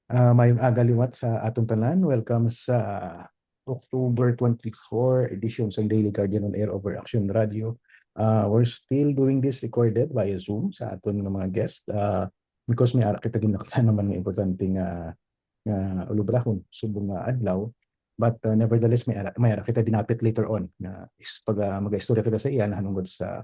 Mayong agaliwat sa atong tanan. Welcome sa October 24 edition sa Daily Guardian on Air over Action Radio. We're still doing this recorded via Zoom sa aton mga guest because may ara kita ginakita naman ng importanteng nga ulubrahon subong nga adlaw. But nevertheless may ara kita dinapit later on na pag mag-istorya kita sa iya nahanungod sa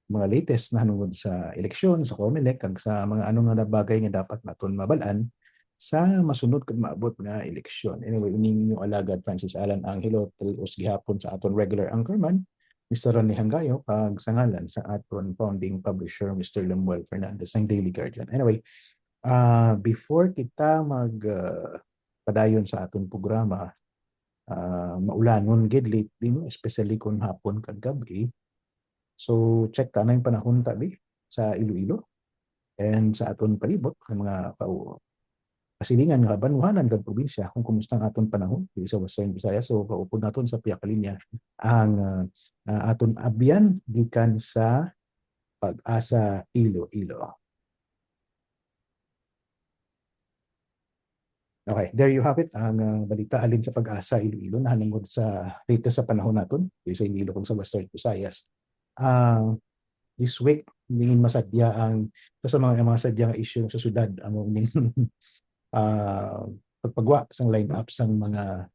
mga latest na hanungod sa eleksyon, sa COMELEC, kag sa mga ano nga bagay nga dapat naton mabalaan sa masunod kag maabot nga eleksyon. Anyway, ining inyong alagad Francis Alan Angelo tulos gihapon sa aton regular anchorman, Mr. Ronnie Hangayo, kag sa ngalan sa aton founding publisher, Mr. Lemuel Fernandez ng Daily Guardian. Anyway, before kita padayon sa aton programa, maulanon gid late din, especially kung hapon kag gabi. So check ta na yung panahon tabi sa Iloilo and sa aton palibot ng mga kasilingan nga banwahanan kag probinsya kung kumusta ang aton panahon dili sa Western Visayas. So kaupod naton sa piyakalinya ang aton abyan gikan sa Pag-asa Iloilo. Okay, there you have it. Ang balita alin sa Pag-asa Iloilo na hanungod sa latest sa panahon naton dili sa Iloilo kung sa Western Visayas. This week, hindi masadya ang sa mga sadyang issue sa syudad ang uning pagpagwa sa line-up sa mga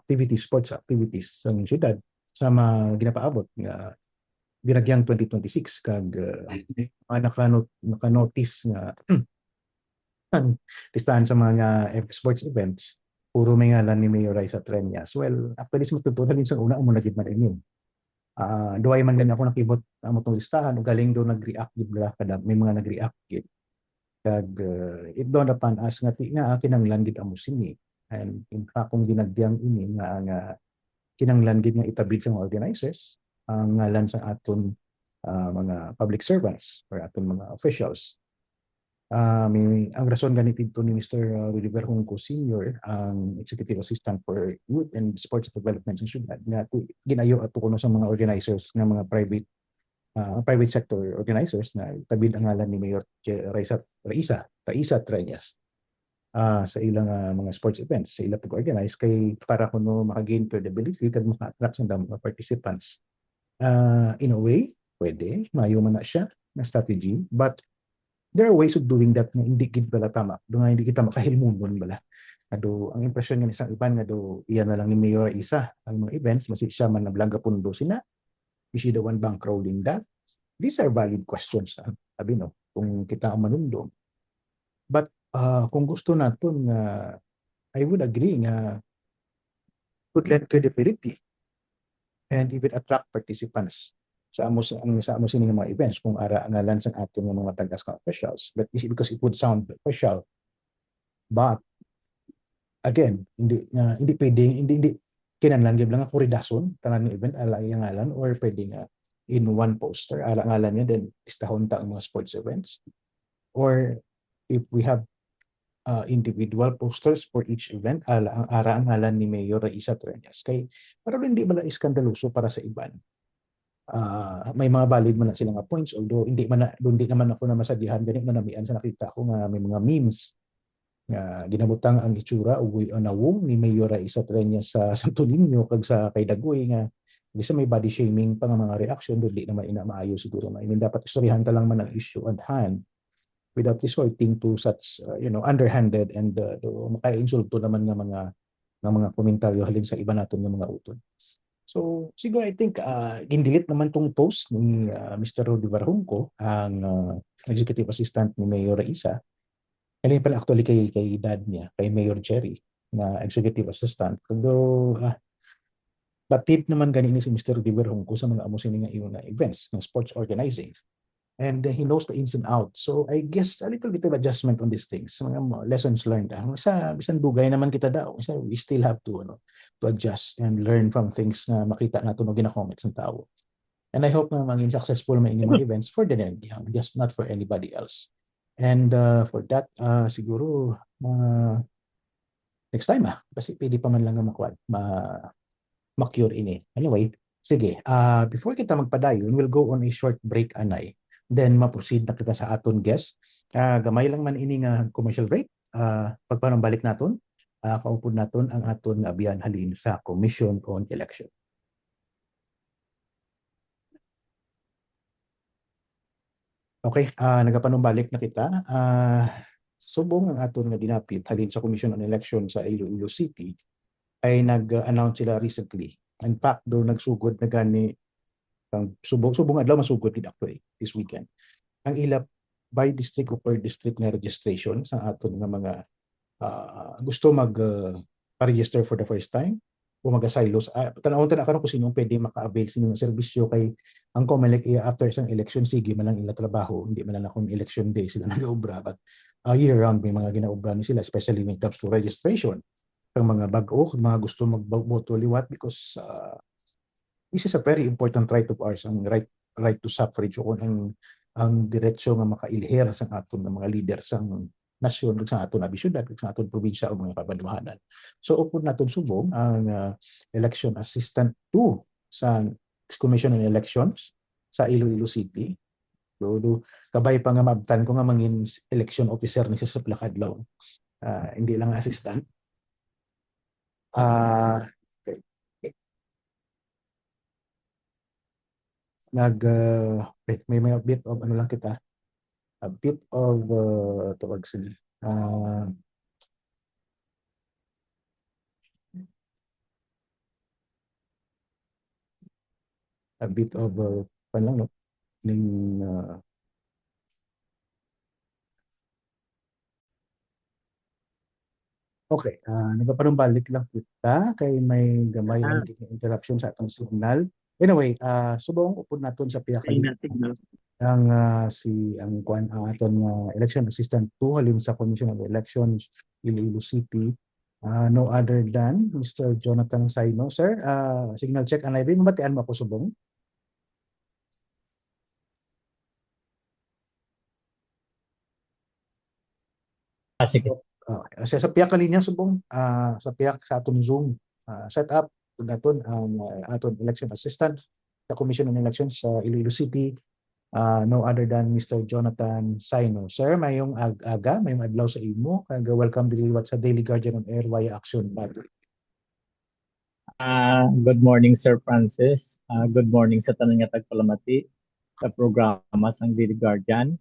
activities, sports activities sa syudad sa mga ginapaabot nga diragyang 2026 kag naka-notice nga listahan sa mga sports events puro may ngalan ni Mayor Raisa Treñas. Well, actually sa matutunan din sa una mo na gid man ini. Duay man ganyan ako nakibot ang motong listahan o galing do nag-react gid bala kada may mga nag-react gid kag it dawned upon us nga nga kinanglan gid amo sini, and in fact kung ginagdiyang ini nga kinanglan gid nga itabid sa mga organizers ang ngalan sa aton mga public servants or aton mga officials. Ang rason ganito ni Mr. Willie Berhungco Sr., ang Executive Assistant for Youth and Sports Development sa syudad, nga ginayo ato kuno sa mga organizers ng mga private sector organizers na tabid ang ngalan ni Mayor Raisa Treñas sa ilang mga sports events, sa ilang pag-organize kay para kuno maka-gain credibility kag maka-attract sa mga participants. In a way, pwede, mayo man na siya na strategy, but there are ways of doing that nga hindi gid bala tama. Do nga hindi kita makahilmungon bala. Ado ang impresyon nga isang iban nga do iyan na lang ni Mayor Isa ang mga events masig siya man nablaga pundo sina. Is she the one bankrolling that? These are valid questions, sabi no, kung kita ang manundong. But kung gusto naton I would agree nga could lend credibility and even attract participants sa amo sining mga events kung ara ngalan sa aton nga mga tagas ka officials, but because it would sound official. But again, hindi pwedeng hindi kinahanglan gyud lang ako ridason tanan ng event ala iyang ngalan, or pwedeng in one poster ala ngalan niya then listahon ta ang mga sports events, or if we have individual posters for each event ala ang ngalan ni Mayor Raisa Treñas kay para hindi bala iskandaluso para sa iban. May mga valid man na sila nga points, although hindi naman ako na masadihan gani man namian sa nakita ko nga may mga memes nga ginabutang ang itsura o nawong ni Mayor Raisa Treñas sa Santo Niño kag sa kay Dagoy nga bisa may body shaming pa nga mga reaction do di naman ina maayo siguro. I mean dapat istoryahan ta lang man ang issue at hand without resorting to such underhanded and maka-insulto naman nga mga komentaryo halin sa iba naton nga mga utod. So siguro I think gindelete naman tong post ni Mr. Rudy Barhunco, ang executive assistant ni Mayor Raisa. Kaya pala actually kay dad niya, kay Mayor Jerry na executive assistant. Although batid naman ganini si Mr. Rudy Barhunco sa mga amo sini nga iyong events ng sports organizing. And he knows the ins and outs. So I guess a little bit of adjustment on these things. Mga lessons learned. Bisan dugay naman kita daw. We still have to adjust and learn from things na makita natin o gina-comments ng tao. And I hope na maging successful may mga events for the young, just not for anybody else. And for that, siguro next time kasi pwede pa man lang ma-cure ini. Anyway, sige. Before kita magpadayon, we'll go on a short break, anay. Then, ma-proceed na kita sa aton guest. Gamay lang man ini nga commercial break. pagpanambalik naton, kaupod naton ang aton nga abiyan halin sa Commission on Election. Okay, nagapanumbalik na kita. Subong ang aton nga dinapit halin sa Commission on Election sa Iloilo City ay nag-announce sila recently. In fact, doon nagsugod na gani subong adlaw masugod gid actually this weekend. Ang ilap by district o per district na registration sa aton nga mga gusto mag-register for the first time o mag-asilos. Tanawon ta na karon kung sino pwede maka-avail sa inyong serbisyo kay ang COMELEC after isang election sige man lang ila trabaho, hindi man lang akong election day sila nag-obra, but year round may mga ginaobra ni sila, especially when it comes to registration. Ang mga bag-o, mga gusto magboto liwat, because this is a very important right of ours, ang right to suffrage, o ang diretsyo nga makailher sa aton ng mga leader sa nasyon, sa aton abisyudad, sa aton probinsya o mga kabanduhanan. So upod naton subong ang election assistant 2 sa Commission on Elections sa Iloilo City. So kabay pa nga mabtan ko nga mangin election officer ni sa Plakadlaw. Hindi lang assistant. Okay. May bit of ano lang kita, a bit of tawag sila, a bit of lang no ning okay, nagapanumbalik lang kita kay may gamay ang interruption sa atong signal. Anyway, subong upod naton sa piya kay ang aton election assistant 2 halin sa Commission of Elections Iloilo City, no other than Mr. Jonathan Saino. Sir, signal check and live, mabatian mo ako subong. Sige. Sa piyak kalinya subong, sa piyak sa aton Zoom setup naton ang aton election assistant sa Commission on Elections sa Iloilo City, no other than Mr. Jonathan Saino. Sir, mayong aga, mayong adlaw sa imo, kag welcome diri wat sa Daily Guardian on Air via Action Battery. Good morning, Sir Francis. Good morning sa tanan nga tagpalamati sa programa sang Daily Guardian.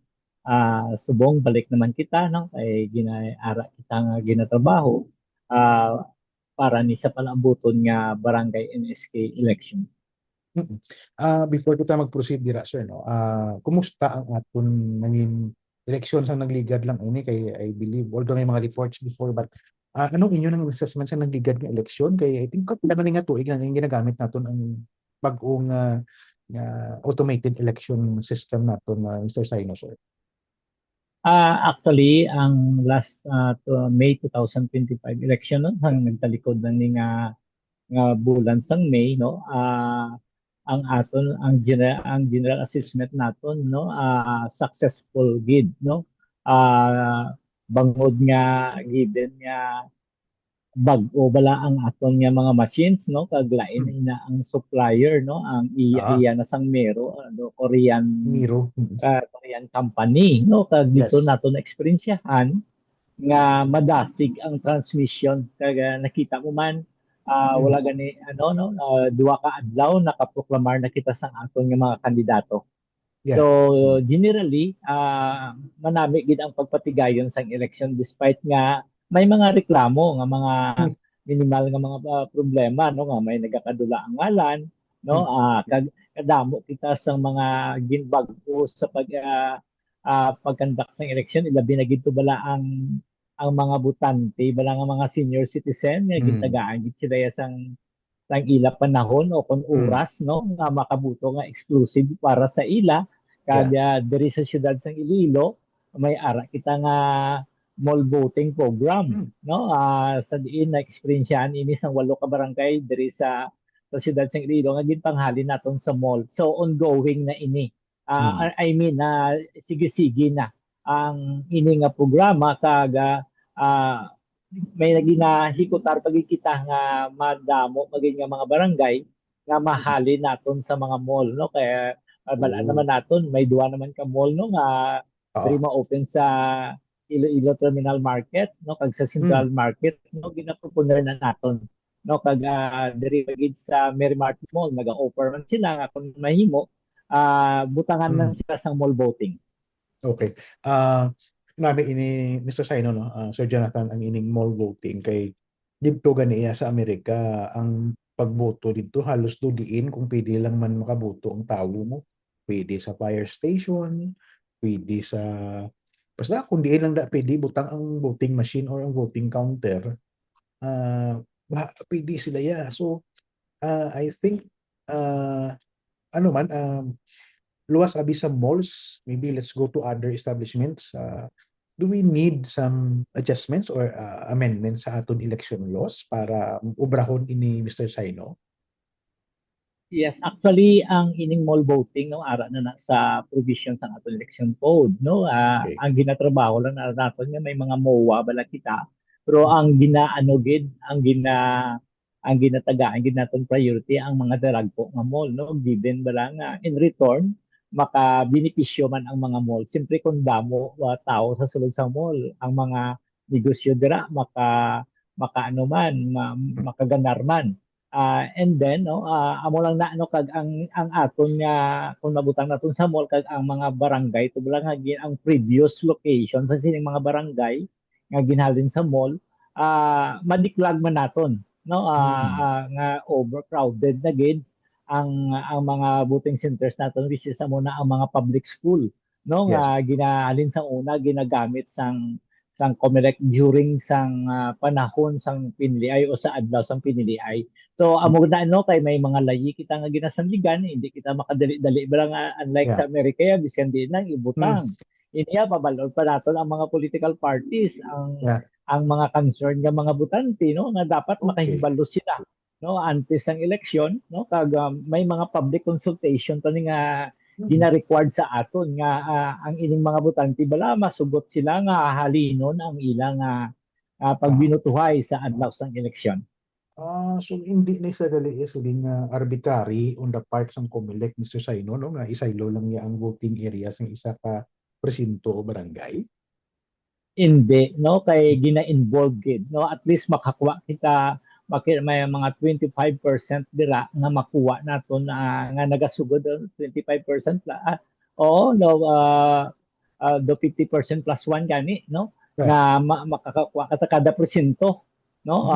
Subong balik naman kita no kay ginaara kita nga ginatrabaho para ni sa palabuton nga barangay NSK election. Before kita mag-proceed dira sir no, kumusta ang aton nangin election sa nagligad lang ini kay I believe although may mga reports before, but anong inyo nang assessment sa nagligad nga election kay I think kapila na nga tuig na ginagamit naton ang bag-ong automated election system naton, Mr. Saino, sir? Actually, ang last May 2025 election no, ang nagtalikod na ni nga bulan sang May no, ang general assessment naton no, successful gid no, bangod nga given nga bag-o bala ang aton nga mga machines no, kag lain na ang supplier no, ang iya na sang Mero ano, Miro. Korean company no, kag dito Yes. naton experiensyahan nga madasig ang transmission, kag nakita mo man wala gani ano no, duwa ka adlaw nakaproklamar na kita sang aton nga mga kandidato. Yeah. So generally manami gid ang pagpatigayon sang election despite nga may mga reklamo nga mga minimal nga mga problema no, nga may nagakadula ang ngalan no, kadamo kita sang mga ginbag-o sa pagkandak sang election, ilabi na gid bala ang mga butante bala nga mga senior citizen nga gintagaan gid sila sang ila panahon o kon oras no, nga makabuto nga exclusive para sa ila. Kag diri sa siyudad sang Iloilo may ara kita nga mall voting program no, sa diin na experiencean ini sang 8 ka barangay diri sa siyudad sang Iloilo nga ginpanghalin naton sa mall. So ongoing na ini. I mean sige-sige na ang ini nga programa, kag may naginahikutar pagi kita nga madamo maging nga mga barangay nga mahalin naton sa mga mall no, kaya bala naman naton may duwa naman ka mall no nga diri ma-open sa Iloilo Terminal Market, no, kag sa Central Market, no, ginaproponer na naton. No, kag diri gid sa Merrimart Mall, naga-offer man sila nga kung mahimo, butangan man Mm. sila sang mall voting. Okay. Nabi ini Mr. Saino, no, Sir Jonathan, ang ining mall voting kay dito ganiya sa Amerika ang pagboto dito halos dudiin kung pwede lang man makaboto ang tawo mo. Pwede sa fire station, pwede sa basta kung diin lang pwede butang ang voting machine or ang voting counter, pwede sila So, I think ano man luwas abi sa malls, maybe let's go to other establishments. Do we need some adjustments or amendments sa aton election laws para ubrahon ini Mr. Saino? Yes, actually ang ining mall voting no ara na sa provision sa aton election code no. Okay. Ang ginatrabaho lang na naton nga may mga MOA bala kita. Pero ang ginaano gid ang ginatagaan gid naton priority ang mga daragpo nga mall no, given bala nga in return maka-benepisyo man ang mga mall. Siyempre kung damo tao sa sulod sa mall, ang mga negosyo dira maka ano man makaganar man. And then no amo lang na ano kag ang aton nga kung nabutang naton sa mall kag ang mga barangay to lang nga ang previous location sa sining mga barangay nga ginhalin sa mall madiklag man naton no nga overcrowded na gid ang mga voting centers naton which is amo na ang mga public school no Yes. nga ginahalin sa una ginagamit sang COMELEC during sang panahon sang piniliay o sa adlaw sang piniliay. So amo na no kay may mga layi kita nga ginasandigan, hindi kita makadali-dali ba nga unlike Yeah. sa Amerika ya bisan di nang Mm. ibutang. Iniya pabalod pa naton ang mga political parties Yeah. ang mga concern nga mga butante no nga dapat Okay. makahibalo sila no antes ng eleksyon no kag may mga public consultation to nga gina-required sa aton nga ang ining mga butante bala masugot sila nga halinon ang ilang pagbinutuhay sa adlaw sang eleksyon. So hindi necessarily is nga arbitrary on the part ng COMELEC, Mr. Saino, no, nga isaylo lang niya ang voting areas ng isa ka presinto o barangay. Hindi no kay gina-involve gid no at least makakuha kita may mga 25% dira nga makuha naton nga nagasugod 25% oo no do 50% plus 1 gani no Right. nga makakakuha ka kada presinto no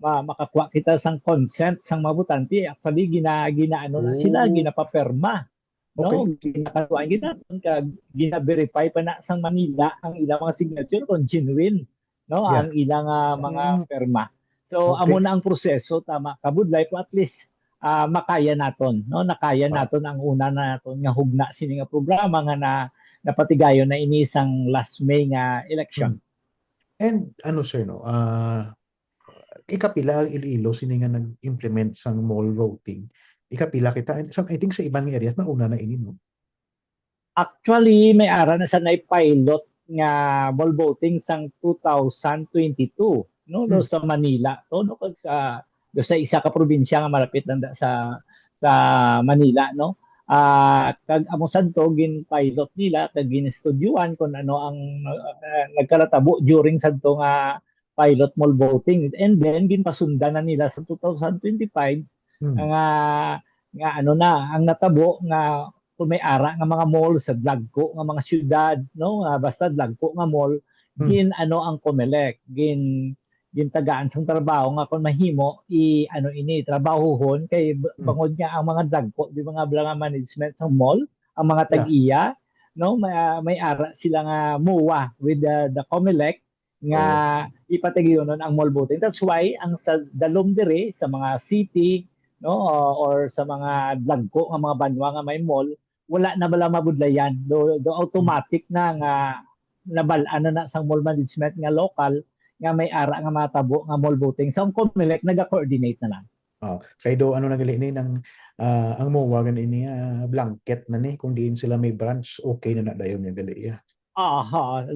makakuha kita sang consent sang mabutante actually ginaano na sila ginapaperma no ginakatuan gid naton kag gina-verify pa na sang Manila ang ilang mga signature kung genuine no Yeah. ang ilang mga perma. So Okay. amo na ang proseso tama kabudlay po at least makaya naton no nakaya naton ang una naton nga hugna sini nga programa nga napatigayon na ini sang last May nga election. And ano sir no, ikapila ang Iloilo sini nga nag-implement sang mall voting. Ikapila kita and I think sa ibang areas na una na ini no. Actually may ara na sa pilot nga mall voting sang 2022 no do sa Manila to no kag sa do sa isa ka probinsya nga malapit lang sa Manila no kag amo sadto gin pilot nila kag ginestudyuhan kung ano ang nagkalatabo during sadto nga pilot mall voting and then ginpasundan na nila sa 2025 nga ano na ang natabo nga kung may ara nga mga mall sa dagko nga mga syudad no basta dagko nga mall gin ano ang COMELEC gintagaan sang trabaho nga kung mahimo ano ini trabahohon kay bangod nga ang mga dagko di mga nga management sang mall ang mga tag-iya no may ara sila nga MOA with the COMELEC nga ipatigyunon ang mall voting. That's why ang sa dalom dire sa mga city no or sa mga dagko nga mga banwa nga may mall wala na bala mabudlayan do automatic na nga nabal-an na sang mall management nga local nga may ara nga matabo nga mall voting. So ang COMELEC naga-coordinate na lang. Kay do ano nagali ni ang MOA gan ini blanket na ni kung diin sila may branch okay na dayon nga gali ya.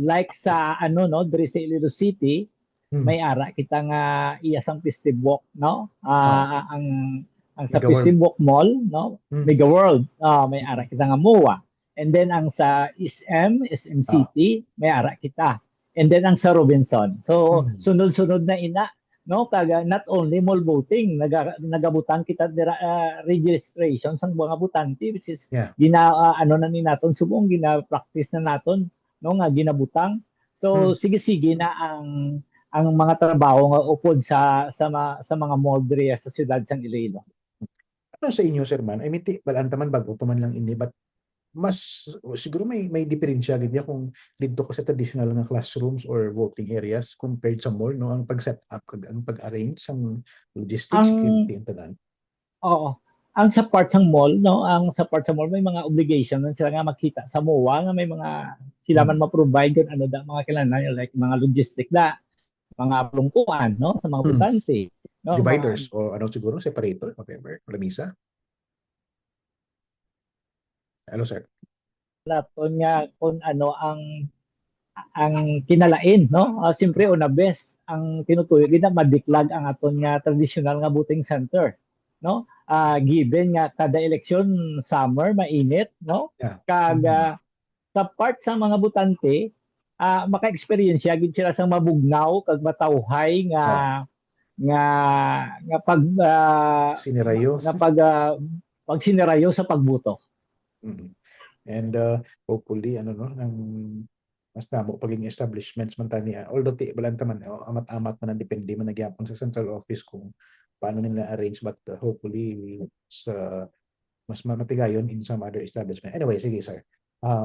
Like sa ano no diri sa Iloilo City may ara kita nga iya sang Festive Walk no ang sa Festive Walk Mall no Mega World may ara kita nga MOA and then ang sa SM City may ara kita and then ang sa Robinson. So Mm. sunod-sunod na ina, no, kaga not only mall voting, nagabutan kita dira registration sang mga butante, which is Yeah. ano na ni naton subong gina-practice na naton, no, nga ginabutang. So sige-sige na ang mga trabaho nga upod sa mga mall diri sa siyudad sang Iloilo. Ano sa inyo, sir man? I mean, balaan taman bago pa man lang ini, but mas siguro may diferensya gid ya kung didto ka sa traditional nga classrooms or voting areas compared sa mall, no, ang pag-set up kag ang pag-arrange ang logistics, Ang security and tanan. Oo. Ang sa part ng mall, no, ang sa part sa mall may mga obligation man sila nga makita sa MOA nga may mga sila man Mm. ma-provide yun, ano da mga kailangan like mga logistic da, mga plungkuan, no, sa mga Mm. butante, no, mga Dividers o ano siguro separator, whatever, lamisa. Hello, sir. laton nga kung ano ang kinalain, no. Siyempre una best ang tinutuyo gid na madiklag ang aton nga traditional nga voting center, no. Given nga kada eleksyon summer mainit, no, Yeah. kag Mm. sa part sa mga butante, maka-experience gid sila sa mabugnaw kag matawhay nga Oh, nga nga pag sinirayo. nga pag sinirayo sa pagbuto. Mm. And hopefully ano no nang mas namo paging establishments man tani, although ti balanta man amat-amat man ang depende man nagyapon sa central office kung paano nila arrange, but hopefully sa mas matigayon in some other establishment. Anyway, sige sir.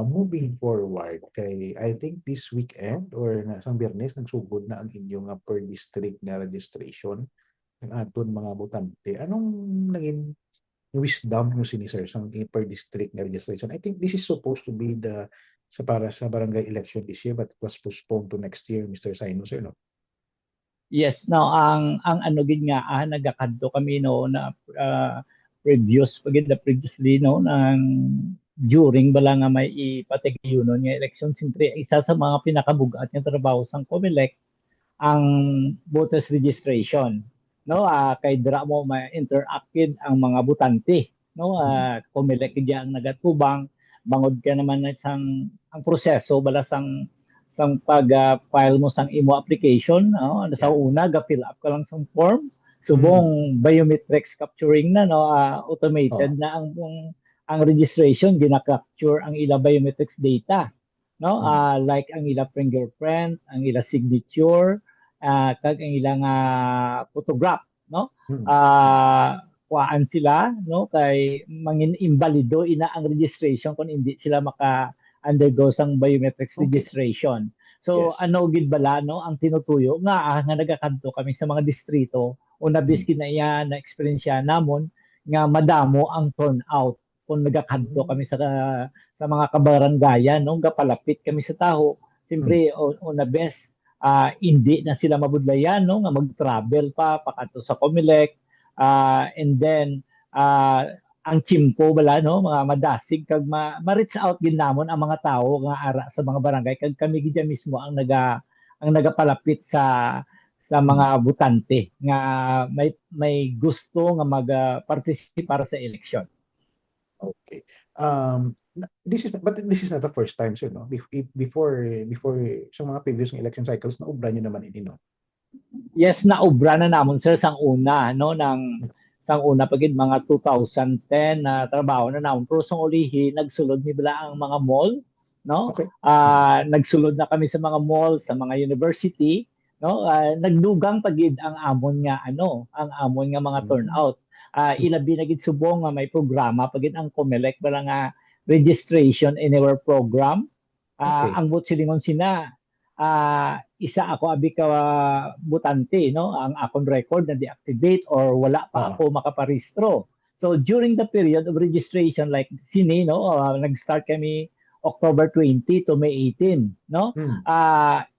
Moving forward kay I think this weekend or sang Biyernes nagsugod na ang inyong per district na registration ng aton mga botante. Anong naging wisdom nyo sini sir sa per district na registration? I think this is supposed to be the para sa barangay election this year, but it was postponed to next year, Mr. Sino, sir, no? Yes, no, ang ano gid nga nagakadto kami no na previously no nang during bala nga may ipatigayunon nga election, siyempre isa sa mga pinakabugat nga trabaho sang COMELEC ang voters registration, no. Kay dira mo ma-interacted ang mga butante, no. COMELEC gid ang nagatubang bangod ka naman na sang ang proseso bala sang pag-file mo sang imo application, no. Sa Yeah. una ga-fill up ka lang sang form, Mm. subong biometrics capturing na, no. Oh. Automated na ang registration, gina-capture ang ila biometrics data, no. Mm. Like ang ila fingerprint, ang ila signature, kag ang ilang photograph, no. Mm. Kuhaan sila, no, kay mangin imbalido ina ang registration kung hindi sila maka undergo sang biometrics Okay. registration. So Yes. ano gid bala, no, ang tinutuyo nga nagakadto kami sa mga distrito una bis kinaya na experience namon nga madamo ang turnout kung nagakadto kami sa mga kabarangayan, no, gapalapit kami sa taho. Siyempre una best hindi na sila mabudlayan, no, nga mag-travel pa pakanto sa COMELEC, and then ang chimpo bala, no, mga madasig kag ma-reach out gid namon ang mga tawo nga ara sa mga barangay kag kami gid mismo ang nagapalapit sa mga butante nga may gusto nga mag-participar sa eleksyon. Okay. This is not the first time, sir, no? Before sa mga previous election cycles, naubra nyo naman ini, no? Yes, naobra na namon sir sang una, no, sang una pagid mga 2010 na trabaho na namon, pero sang ulihi nagsulod ni bala ang mga mall, no. Okay. Nagsulod na kami sa mga mall, sa mga university, no. Nagdugang pagid ang amon nga mga turnout. Ilabi na gid subong nga may programa pagid ang COMELEC bala nga registration anywhere program. Okay. Ang silingon sina, isa ako abi ka butante, no, ang akong record na deactivate or wala pa ako makaparehistro. So during the period of registration like sini, no, nag-start kami October 20 to May 18, no.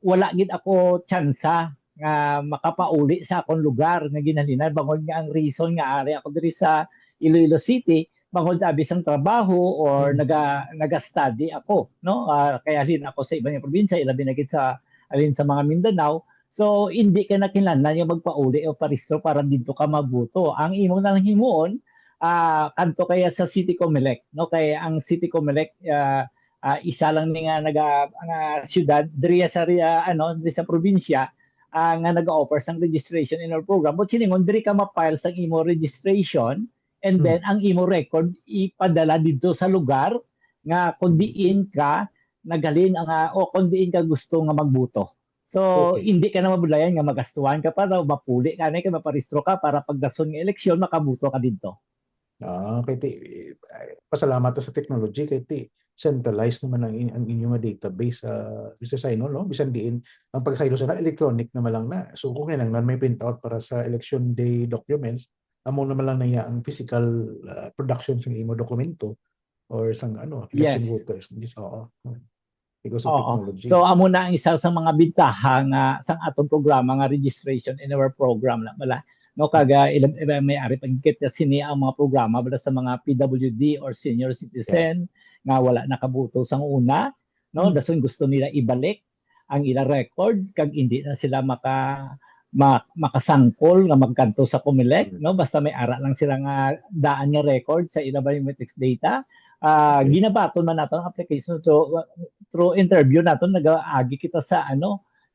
Wala gid ako tsansa nga makapauli sa akong lugar nga ginhalinan bangod nga ang reason nga ari ako diri sa Iloilo City bangod abi sang trabaho or naga-study ako, no. Kaya halin ako sa ibang probinsya, ilabi na gid sa alin sa mga Mindanao. So hindi ka na kinahanglan yung magpauli o parehistro para dito ka magboto. Ang imo na lang himuon, kanto kaya sa City COMELEC, no, kaya ang City COMELEC isa lang ni nga nga syudad diri sa diri sa probinsya nga nag-offer sang registration in our program. But siningon diri ka ma-file sang imo registration and Hmm. then ang imo record ipadala dito sa lugar nga kung diin ka nagalin ang o kung diin ka gusto nga magbuto. So Okay. hindi ka na mabudlayan nga magastuhan ka para mapuli ka na ka maparehistro ka para pagdason nga eleksyon makabuto ka dito. Kay ti pasalamat ta sa technology kay ti centralized naman ang inyong nga database sa bisa sa ino, no? Bisan diin ang pagsaylo sa electronic naman lang na. So kung kailangan may printout para sa election day documents, amo naman lang na iya ang physical production sa imo dokumento or sang election Yes. voters. Oo. Because of Oo. technology. So amo na ang isa sa mga bintaha nga sang atong programa nga registration in our program na bala. No kaga may ari pagkit sini ang mga programa bala sa mga PWD or senior Yeah. citizen nga wala nakabuto sang una, no Mm. dason gusto nila ibalik ang ila record kag hindi na sila makasangkol nga magkanto sa COMELEC, no basta may ara lang sila nga daan nga record sa ila biometrics data. Okay. Ginabaton man nato ang application through interview naton nagaagi kita sa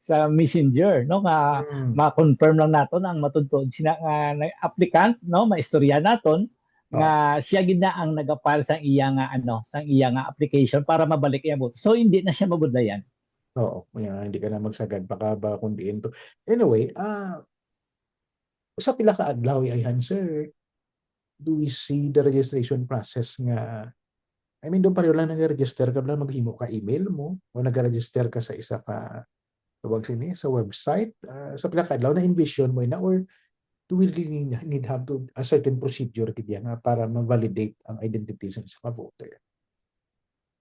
sa Messenger, no nga Mm. ma-confirm lang naton ang matuntod sina nga applicant, no maistorya naton Oo. nga siya gid na ang nagapile sa iya nga sa iya nga application para mabalik iya vote. So hindi na siya mabudlayan. Oo. Hindi ka na magsagad baka ba kung diin to. Anyway, sa pila ka adlaw ayan, sir, do we see the registration process nga I mean, doon pareho lang nag-register ka lang, maghimo ka email mo o nag-register ka sa isa ka tawag sini sa website sa pila ka adlaw na envision mo na or do we really need have to a certain procedure kaya nga para ma-validate ang identity sa isa ka voter?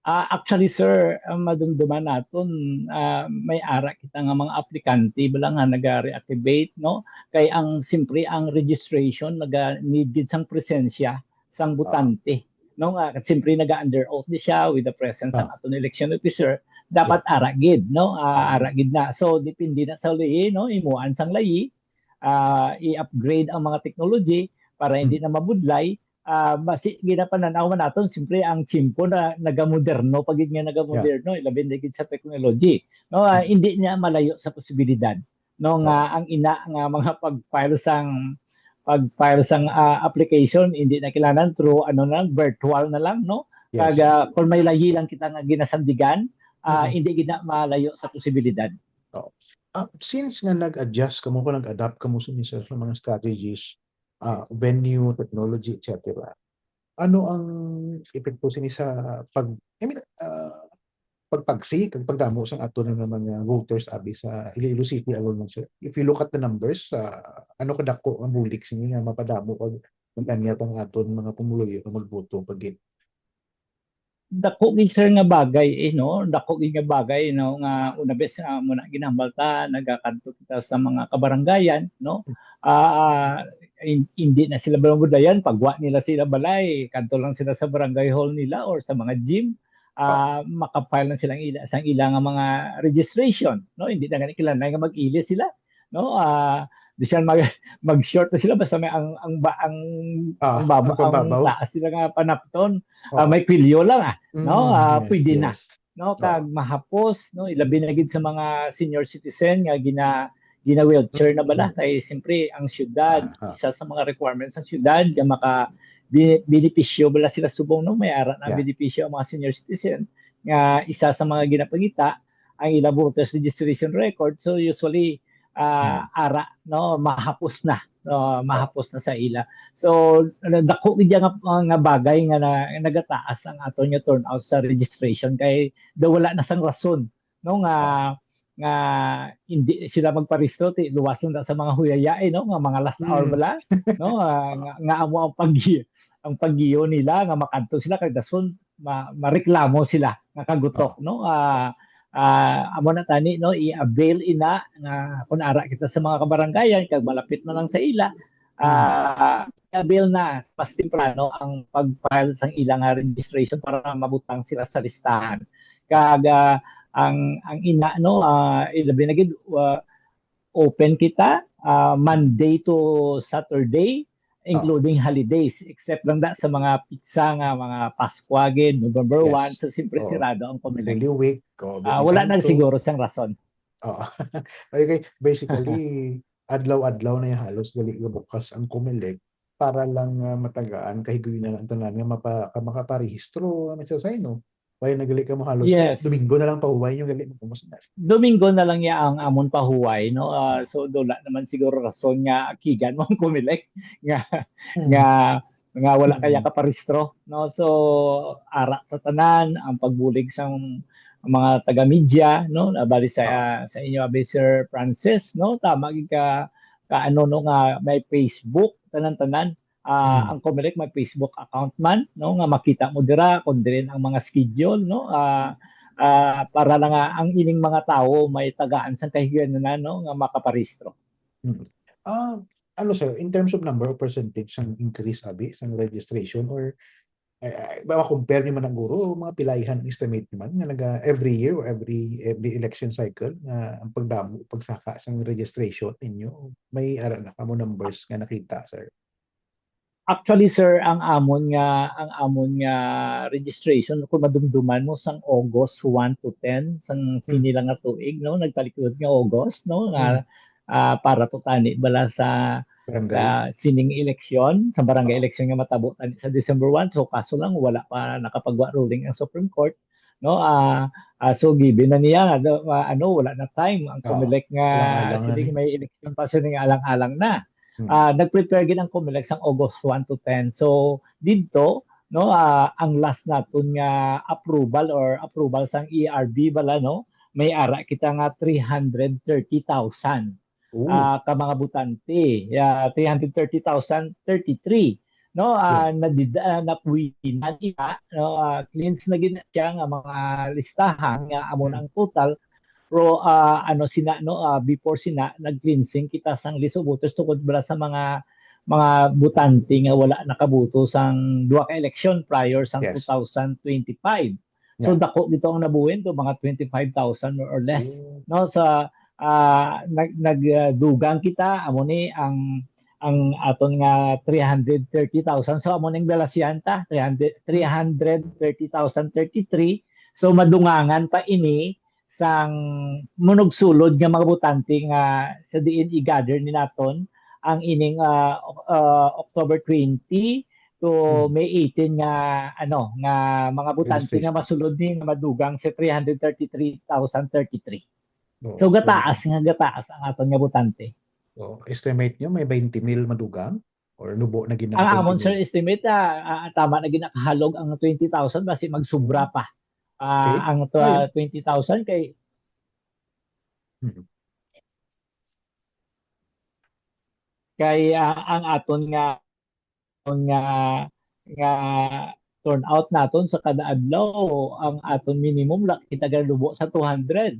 Actually, sir, ang madumduman naton may ara kita nga mga aplikante bala nga naga-reactivate, no? Kay ang simpre ang registration naga-needed sang presensya sang Ah, butante. No nga simpre naga-under oath di siya with the presence sang ah, aton election officer. yeah. Dapat ara gid, no? Mm. Ara gid na. So depende na sa layi, no? Imuan sang layi, i-upgrade ang mga technology para Mm. hindi na mabudlay basi ginapananaw man naton siyempre ang chimpo na nagamoderno pagid nga Yeah. nagamoderno ilabi na gid sa technology no Mm. hindi niya malayo sa posibilidad no Oo. nga ang ina nga mga pag-file sang application hindi na kailangan through na lang virtual na lang no Yes. kaga kung may layi lang kita nga ginasandigan Mm. hindi gid na malayo sa posibilidad. Oo. Since nga nag-adjust ka mo, kung nag-adapt ka mo sa mga strategies, venue, technology, etc. Ano ang epekto sini sa I mean, pagpagsi, kag pagdamo sa ato ng mga voters abi sa Iloilo City alone man sir. If you look at the numbers, ano kadako ang bulik sini nga mapadamo kag ang kanya tong aton mga pumuloy nga magboto pagin. Dako gid sir nga bagay no dako gid nga bagay no nga una bes muna ginambal ta nagakanto kita sa mga kabarangayan no hindi na sila balayan pagwa nila sila balay kanto lang sila sa barangay hall nila or sa mga gym Oh, makapile na silang sang ila nga mga registration no hindi na ganit kilanay nga mag-ili sila no bisan mag-short na sila basta may ang ang baba ang pambabaw. taas sila nga panapton Oo. may pilyo lang no Yes, pwede na yes. no Oo. kag mahapos no ilabi na gid sa mga senior citizen nga gina wheelchair na bala Mm. kay siyempre ang syudad Aha. isa sa mga requirements ng syudad nga benepisyo bala sila subong no may ara na Yeah. benepisyo ang mga senior citizen nga isa sa mga ginapangita ang ila voters registration record so usually Mm. ara no mahapos na no, Oo. mahapos na sa ila. So dako gid nga bagay nga nagataas ang ato nga turnout sa registration kay wala na sang rason no Oo. nga hindi sila magparesto ti luwason na sa mga huyayain no nga mga last hour Mm. bala no nga amo ang paggiyo nila nga makanto sila kay dason mareklamo sila nga Oo. kagutok no amo na tani no i-avail ina nga kun ara kita sa mga kabarangayan kag malapit na lang sa ila Mm. i-avail na mas temprano ang pag-file sang ilang registration para mabutang sila sa listahan kag ang ina no ilabi na gid open kita Monday to Saturday including holidays, except lang da sa mga pizza nga, mga Pasko agad, November 1, Yes. so siyempre Oo. sirado ang Comelec. Holy Week, Biyernes Wala na Santo. siguro siyang rason. Oo. Okay, basically, adlaw-adlaw na yung halos gali nga bukas ang Comelec para lang matagaan kahigoy na lang tanan nga makaparehistro sa no. Why nagali ka mo halos Yes. Domingo na lang pahuway yung gali mo kumusta. Domingo na lang ya ang amon pahuway, no? So wala naman siguro rason nga kigan mo ang Comelec nga nga nga wala kaya ka parehistro, no? So ara ta tanan ang pagbulig sang mga taga-media, no? Bali sa inyo abi Sir Francis, no? Tama gid ka ano no nga may Facebook tanan-tanan. Ang Comelec may Facebook account man, no? Nga makita mo dira kun diri ang mga schedule, no? Para lang ang ining mga tao may tagaan sa kahigayon na no nga makaparehistro. Ah, ano sir, in terms of number or percentage ng increase abi sa registration or ba compare niyo man ang guro mga pilaihan estimate naman nga naga every year or every election cycle nga ang pagdamo pagsaka sa registration ninyo may ara na kamo numbers nga nakita sir. Actually sir, ang amon nga registration kung madumduman mo sang August 1 to 10 sang sinilang nga tuig, no, nagtalikod nga August, no, nga para to tani bala sa Barangay. sining eleksyon, sa barangay eleksyon nga matabo tani sa December 1. So kaso lang wala pa nakapagwa ruling ang Supreme Court, no. So given na niya wala na time ang Comelec nga Alang-alang sining may eleksyon pa sining alang-alang na. Nag-prepare gid ang Comelec sang August 1 to 10. So didto, no, ang last naton nga approval sang ERB bala, no, may ara kita nga 330,000 ka mga butante. 330,033, no. Napuwinan ina, no, cleans na gid siya nga mga listahan nga amo ang total. Pero before sina nag-cleansing kita sang list of voters tungod bala sa mga butante nga wala nakaboto sang duha ka election prior sang 2025. So dako dito ang nabuhin to mga 25,000 or less, no. Sa nagdugang kita amo ni ang aton nga 330,000. So amo ning belasiyanta 330,033. So madungangan pa ini sang munugsulod nga mga butante nga sa diin i-gather ni naton ang ining October 20 to May 18 nga nga mga butante nga masulod ni nga madugang sa 333,033. So gataas ang aton nga butante. So estimate nyo may 20,000 madugang or nubo na ginang 20,000? Ang amon sir estimate tama na ginakahalog ang 20,000 basi magsubra pa. Ang 20,000 kay ang aton nga turnout naton sa kada adlaw, ang aton minimum kita lubo sa 200.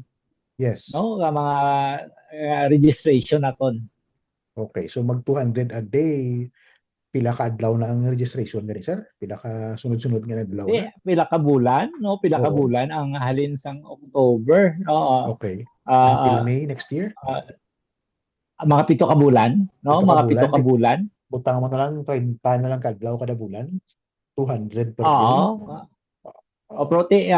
Yes. No, nga mga registration naton. Okay, so mag 200 a day. Pila ka adlaw na ang registration gani sir? Pila ka sunod-sunod nga adlaw na? Pila ka bulan, no? Pila ka bulan ang halin sang October, no? Okay. Until May next year? Mga 7 ka bulan, no? Mga 7 ka bulan. Butang mo na lang 30 na lang kadlaw kada bulan. 200 per day.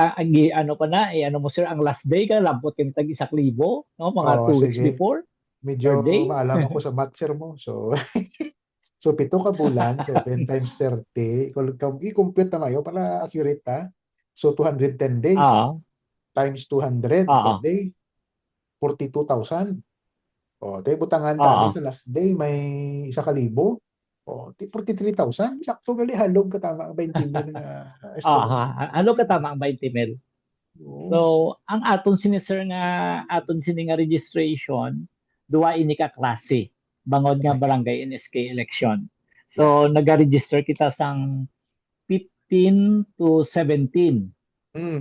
Ano pa na, ano mo sir, ang last day ka, lampot kami tag 1,000, no? Mga 2 weeks before. Medyo maalam ako sa math sir mo. So, 7 ka bulan, 7 times 30. Kung i-compute na ngayon para accurate ha. So, 210 days times 200 per day. 42,000. Tayo butangan tayo sa last day, may 1,000. 43,000. Sakto gali, halog katama ang 20,000 na halog katama ang 20,000. So, ang aton sinisir nga, aton sini nga registration, duwa ini ka klase. Bangod nga barangay NSK election. So, nag-register kita sang 15 to 17.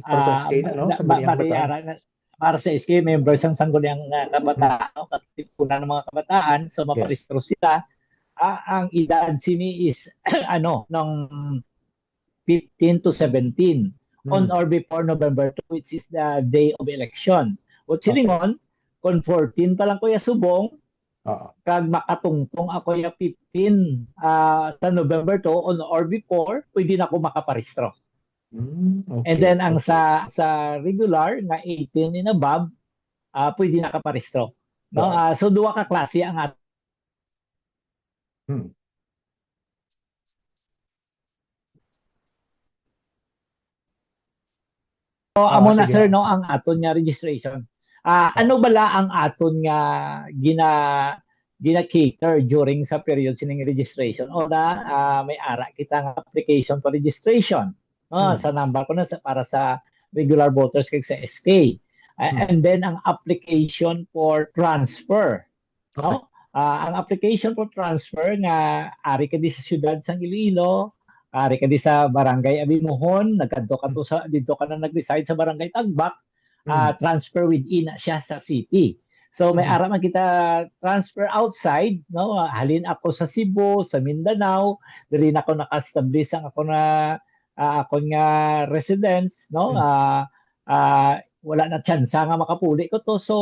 Para sa SK na, no? Sangguniang Kabataan. Para sa SK, members ang Sangguniang Kabataan, katipunan ng mga kabataan. So, maparehistro sila. Ang edad sini is, ng 15 to 17. On or before November 2, which is the day of election. What silingon, kung 14 pa lang Kuya Subong, Oo. Kag makatungtong ako ya 15 sa November 2 on or before, pwede na ako makaparehistro. And Okay, then ang okay. sa regular nga 18 and above, pwede na kaparehistro. No? Oo. So duwa ka klase ang Hmm. amo na Sige. sir no ang aton nga registration. Oo. Ano bala ang aton nga gina-cater during sa period sining registration? O na may ara kita nga application for registration. No, Hmm. sa number ko na para sa regular voters kag sa SK. Hmm. And then ang application for transfer, Okay. no? Ang application for transfer nga ari ka di sa siyudad sang Iloilo, ari ka di sa barangay Abimuhon, nagkanto ka Hmm. to sa dito ka na nag-reside sa barangay Tagbak, Hmm. transfer within na siya sa city. So may Hmm. ara man kita transfer outside, no? Halin ako sa Cebu, sa Mindanao, diri na ako naka-establish ang ako na ako nga residence, no? Hmm. Wala na chance nga makapuli ko to. So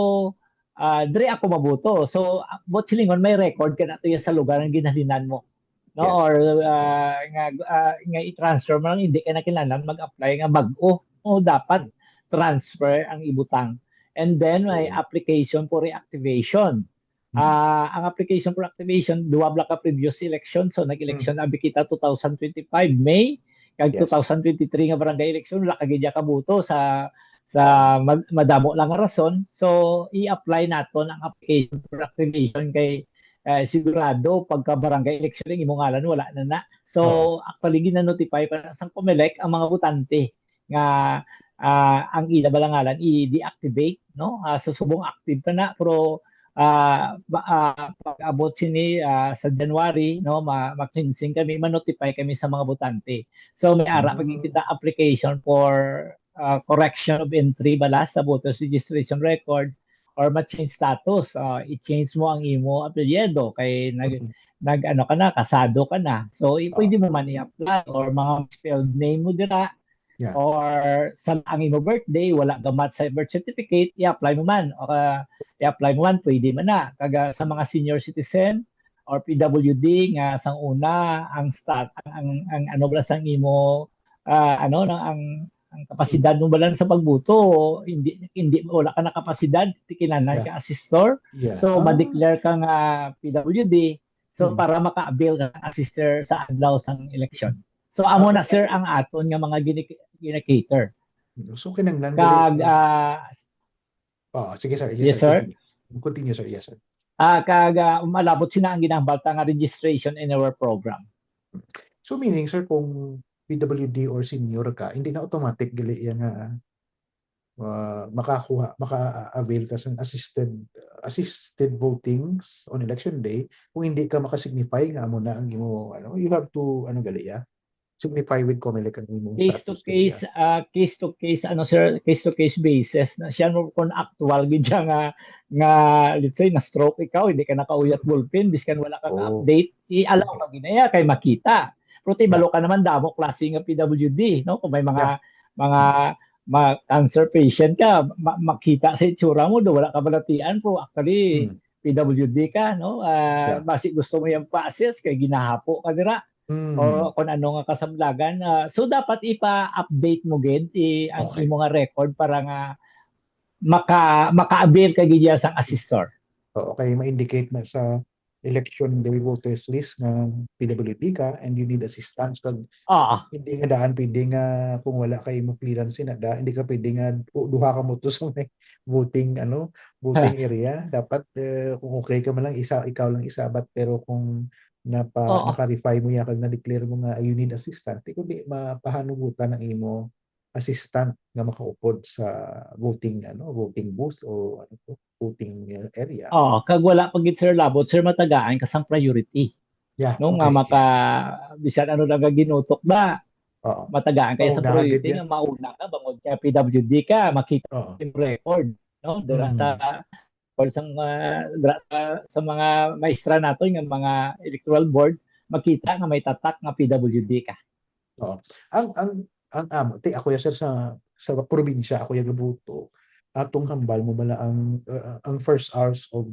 dire ako mabuto. So, bot silingon may record ka na to sa lugar ng ginhalinan mo. No? Yes. Or nga i-transfer mo lang, hindi ka na kailangan mag-apply nga bag-o. O dapat Hmm. transfer ang ibutang. And then may Okay. application for reactivation. Hmm. Ang application for activation, duwabla ka previous election. So, Hmm. nag-election abi kita 2025 May, kag Yes. 2023 nga barangay election, wala kagidya kabuto Oo. sa madamo lang nga rason. So, i-apply naton ang application for activation kay sigurado pagka barangay election yung imong ngalan wala na na. Oo. So, actually gina-notify pa sa COMELEC ang mga botante nga ang ila balangalan i-deactivate, no? Susubong active pa na pero pag-abot sini sa January, no, ma-cleansing kami, ma-notify kami sa mga botante. So may ara maging Hmm. kita application for correction of entry bala sa voters registration record or ma-change status. I-change mo ang imo apelyido kay Hmm. nag ano ka na, kasado ka na. So Oo. pwede mo man i-apply or mga spelled name mo dira Yeah. or sa ang imo birthday wala ka match sa birth certificate, i-apply mo man o i-apply mo man pwede man na kaga sa mga senior citizen or PWD nga sang una ang start ang ano bala sang imo ano na ang Hmm. kapasidad mo bala sa pagbuto hindi wala ka na kapasidad kinahanglan Yeah. ka assistor Yeah. so ma-declare ka nga PWD so Hmm. para maka-avail ka assister sa adlaw sang election. So amo na sir ang aton nga mga gina-cater. So kinahanglan gali. Kag Sige sir. Yes yes sir. sir. Continue. Continue sir. Yes sir. Kag malabot sina ang ginahambal nga registration in our program. So meaning sir kung PWD or senior ka, hindi na automatic gali yan nga maka-avail ka sa assisted voting on election day kung hindi ka makasignify nga mo na ang imo you have to gali signify with COMELEC ang imong Case to status gali case case to case ano sir case to case basis na siya mo kung actual gid siya nga let's say na stroke ikaw hindi ka nakauyat ballpen biskan wala kang Oh, update i-allow okay. ka ginaya kay makita pero Yeah. balo ka naman damo klase nga PWD no kung may Yeah. mga cancer patient ka makita sa itsura mo do wala ka balatian po actually Mm. PWD ka no Yeah. basi gusto mo yung pa-assess kay ginahapo ka dira Mm. o kung ano nga kasamlagan. So dapat ipa-update mo gid ang Okay. imo nga record para nga maka-avail ka gid sa assessor. Okay, ma-indicate na sa election day voters list nga PWD ka and you need assistance kag Ah, hindi nga daan pwede nga kung wala kay mo clearance na hindi ka pwede nga duha ka mo to sa may voting area dapat kung okay ka man lang ikaw lang isabat pero kung oo. naka-verify mo ya kag na-declare mo nga you need assistance kundi mapahanugutan ang imo assistant nga makaupod sa voting booth o voting area. Kag wala pag gid sir labot sir matagaan kasang priority. Yeah, No nga okay. bisan ano lang nga ginutok ba Oo. matagaan kay sa Paunahan gid priority yan. nga mauna ka bangod ka PWD ka makita Oo. yung record no dira Mm. sa mga maestra nato nga mga electoral board makita nga may tatak nga PWD ka. Oo. Ang amo ako ya sir sa probinsya ako ya gabuto atong hambal mo bala ang first hours of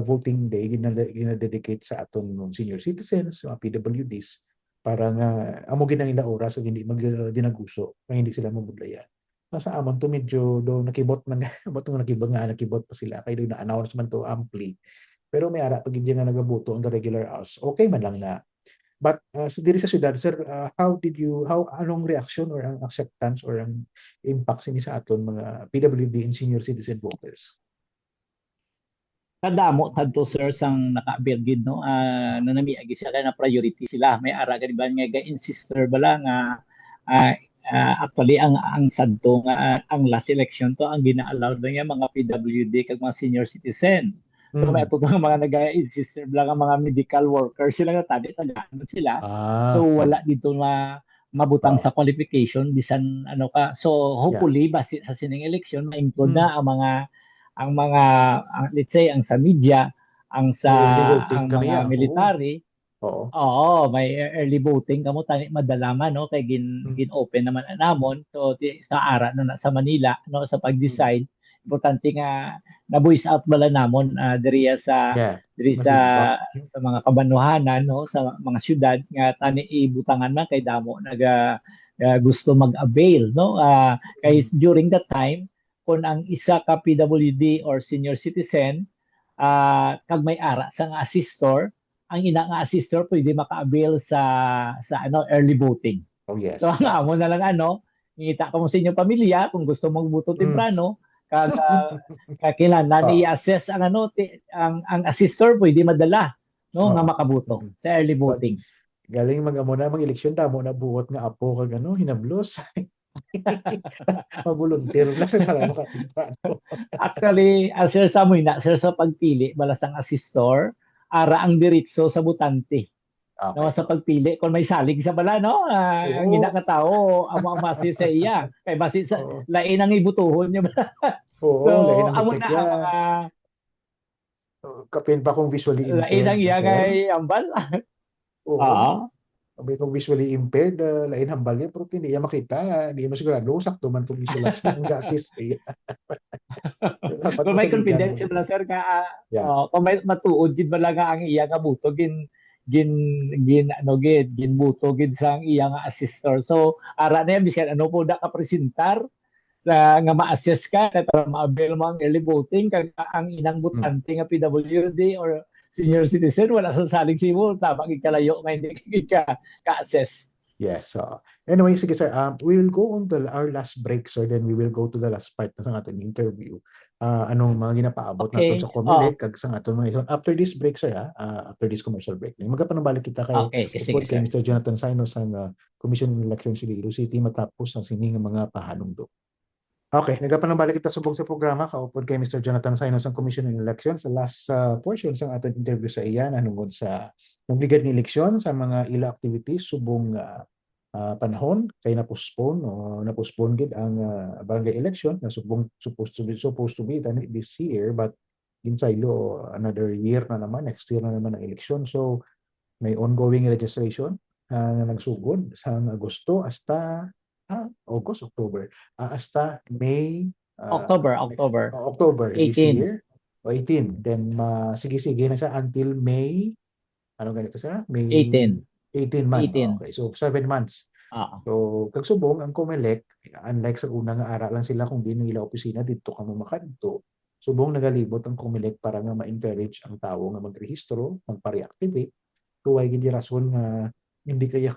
voting day gina-dedicate sa aton mga senior citizens, mga PWDs para nga amo ginang ila oras ug hindi dinaguso kaya hindi sila mabudlayan. Nasa amon to medyo do nakibot man batong nakibot nga nakibot pa sila kay do na-announce man to ampli. Pero may ara pag hindi nga nagaboto on the regular hours, okay man lang na. But so diri sa syudad, sir, anong reaction or ang acceptance or ang impact sini sa aton mga PWD and senior citizen voters? Kadamo tadto sir sang nakaabir gid no nanami agi siya kay na priority sila may ara gani ba nga insister bala nga ah, actually ang sadto nga ang last election to ang gina-allow nga mga PWD kag mga senior citizen. So may Mm. ato nga mga nag-insister bala nga mga medical workers sila nga tadi tagaan sila. So Mm. wala dito mabutang Oo. sa qualification bisan ano ka. So Yeah. hopefully base sa sining election ma-include Mm. na ang mga let's say ang sa media, May early voting ang kami mga Oo. military, Oo. oo, may early voting kamo tani madalaman no kay Mm. gin-open naman namon so sa ara na sa Manila no sa Mm. pag-decide importante nga na voice out bala namon Yeah. diri Mag-feedback. sa mga kabanuhanan no sa mga syudad nga tani ibutangan man kay damo gusto mag-avail no kay Mm. during that time kung ang isa ka PWD or senior citizen kag may ara sa nga assistor ang ina nga assistor pwede maka-avail sa ano early voting. Oh, So yes. ang amo na lang ano, ngita ka mo sa inyong pamilya kung gusto magbuto Mm. temprano kag kakilanlan Oo. i-assess ang ano ang assistor pwede madala no nga Oo. makabuto Mm. sa early But voting. galing mag-amo na eleksyon damo na buot nga apo kag ano hinablos. Mabuluntir na para makatimprano. Actually, sir sa mo na sir sa pagpili balasang assistor ara ang diretso sa butante. No, Okay. sa pagpili kung may salig sa bala no ang ina Oo. ka tao amo ang base sa iya kay base sa Oo. lain ang ibutuhon niya Oo, lain so ang amo na kopekya. ang mga Kapin pa kung visually lain impaired ang na, iya sir. ngay ambal. Oo. Oo. Sabi kung visually impaired, lain hambal niya, pero hindi niya makita. Hindi mo sigurado, sakto man itong isulat sa mga assist. Dapat Kung may masaligan confidence mo. ba sir ka Yeah. kung may matuod gid ba lang ang iya nga buto gin gin ano gin buto gid sa ang iya nga assistor so ara na yan bisan ano po da ka presentar sa nga ma-assess ka kay para ma-avail mo ang early voting kag ang inang Mm. butante nga PWD or senior citizen wala sa saling simo tama gid kalayo nga hindi gid ka-assess. Yes. Anyway, sige sir, we will go on to our last break, sir, then we will go to the last part na sa ating interview. Anong mga ginapaabot natin Okay. sa COMELEC, kag sa ating mga after this break, sir, after this commercial break. Magapanabalik kita kay Okay, sige upod kay sir. Mr. Jonathan Sinos ng Commission on Elections sa Iloilo City matapos ang sining mga pahanungdo. Okay, nagapanabalik kita subong sa programa kaupod kay Mr. Jonathan Sinos ng Commission on Elections sa last portion sa ating interview sa iyan anungod sa mugligad ng eleksyon sa mga ila activities subong panahon kay na-postpone gid ang barangay election na supposed to be this year but ginsaylo another year na naman next year na naman ang election so may ongoing registration na nagsugod sa Agosto hasta August October hasta May October this 18. year o 18 then sige-sige na siya until May ano ganito siya? May 18. 18 man. 18. Okay, so 7 months. Oo. So, kagsubong, ang COMELEC, unlike sa una nga ara lang sila kung di nila opisina, dito ka mo makadto. Subong nagalibot ang COMELEC para nga ma-encourage ang tao nga magrehistro, magpa-reactivate. Kuway gid rason nga hindi kaya